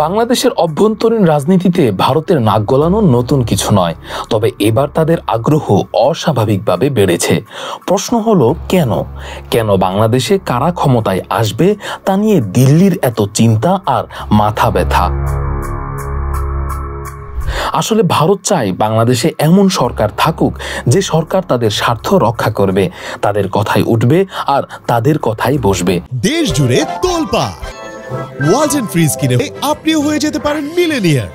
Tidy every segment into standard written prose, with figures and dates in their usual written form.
বাংলাদেশের অভ্যন্তরীণ রাজনীতিতে ভারতের নাক গলানো নতুন কিছু নয়, তবে এবার তাদের আগ্রহ অস্বাভাবিকভাবে বেড়েছে। প্রশ্ন হলো কেন বাংলাদেশে কারা ক্ষমতায় আসবে তা নিয়ে দিল্লির এত চিন্তা আর মাথা ব্যথা। আসলে ভারত চায় বাংলাদেশে এমন সরকার থাকুক যে সরকার তাদের স্বার্থ রক্ষা করবে, তাদের কথাই উঠবে আর তাদের কথাই বসবে। দেশ জুড়ে তোলপাড়, ওয়ালটন ফ্রিজ কিনে আপনিও হয়ে যেতে পারেন মিলেনিয়ার।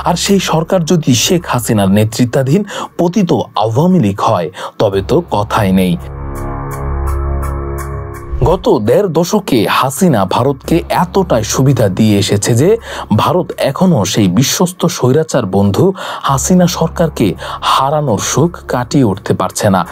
আর সেই সরকার যদি শেখ হাসিনার নেতৃত্বাধীন পতিত আওয়ামী লীগ হয় তবে তো কথাই নেই। গত ১.৫ দশকে হাসিনা ভারতকে এতটাই সুবিধা দিয়ে এসেছে যে ভারত এখনো সেই বিশ্বস্ত স্বৈরাচার বন্ধু হাসিনা সরকারকে হারানোর সুখ কাটিয়ে উঠতে পারছে না।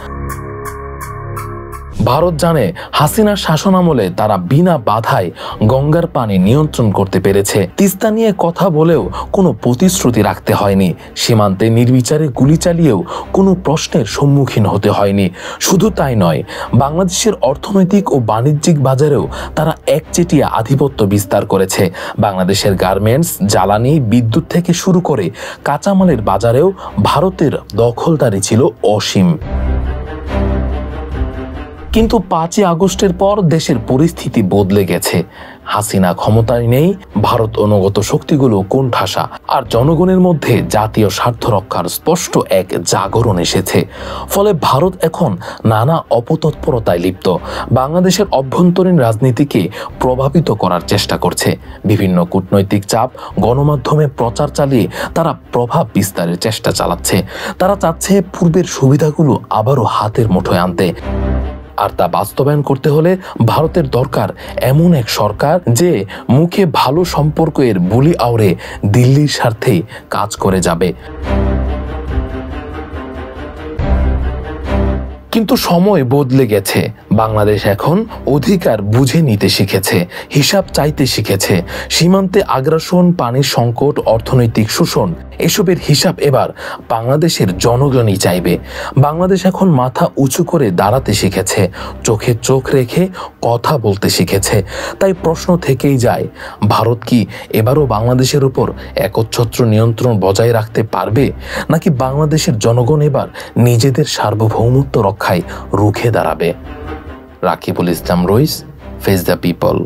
ভারত জানে হাসিনার শাসনামলে তারা বিনা বাধায় গঙ্গার পানি নিয়ন্ত্রণ করতে পেরেছে। তিস্তা নিয়ে কথা বলেও কোনো প্রতিশ্রুতি রাখতে হয়নি, সীমান্তে নির্বিচারে গুলি চালিয়েও কোনো প্রশ্নের সম্মুখীন হতে হয়নি। শুধু তাই নয়, বাংলাদেশের অর্থনৈতিক ও বাণিজ্যিক বাজারেও তারা একচেটিয়া আধিপত্য বিস্তার করেছে। বাংলাদেশের গার্মেন্টস, জ্বালানি, বিদ্যুৎ থেকে শুরু করে কাঁচামালের বাজারেও ভারতের দখলদারি ছিল অসীম। কিন্তু ৫ই আগস্টের পর দেশের পরিস্থিতি বদলে গেছে। হাসিনা ক্ষমতায় নেই, ভারত অনুগত শক্তিগুলো কোণঠাসা, আর জনগণের মধ্যে জাতীয় স্বার্থ রক্ষার স্পষ্ট এক জাগরণ এসেছে। ফলে ভারত এখন নানা অপতৎপরতায় লিপ্ত, বাংলাদেশের অভ্যন্তরীণ রাজনীতিকে প্রভাবিত করার চেষ্টা করছে। বিভিন্ন কূটনৈতিক চাপ, গণমাধ্যমে প্রচার চালিয়ে তারা প্রভাব বিস্তারের চেষ্টা চালাচ্ছে। তারা চাচ্ছে পূর্বের সুবিধাগুলো আবারও হাতের মুঠোয় আনতে। আর তা বাস্তবায়ন করতে হলে ভারতের দরকার এমন এক সরকার যে মুখে ভালো সম্পর্কের বুলি আওড়ে দিল্লির স্বার্থে কাজ করে যাবে। কিন্তু সময় বদলে গেছে। বাংলাদেশ এখন অধিকার বুঝে নিতে শিখেছে, হিসাব চাইতে শিখেছে। সীমান্তে আগ্রাসন, পানির সংকট, অর্থনৈতিক শোষণ, এসবের হিসাব এবার বাংলাদেশের জনগণই চাইবে। বাংলাদেশ এখন মাথা উঁচু করে দাঁড়াতে শিখেছে, চোখে চোখ রেখে কথা বলতে শিখেছে। তাই প্রশ্ন থেকেই যায়, ভারত কি এবারও বাংলাদেশের উপর একচ্ছত্র নিয়ন্ত্রণ বজায় রাখতে পারবে, নাকি বাংলাদেশের জনগণ এবার নিজেদের সার্বভৌমত্ব রক্ষায় রুখে দাঁড়াবে? রাকিবুল ইসলাম রইস, ফেস দ্য পিপল।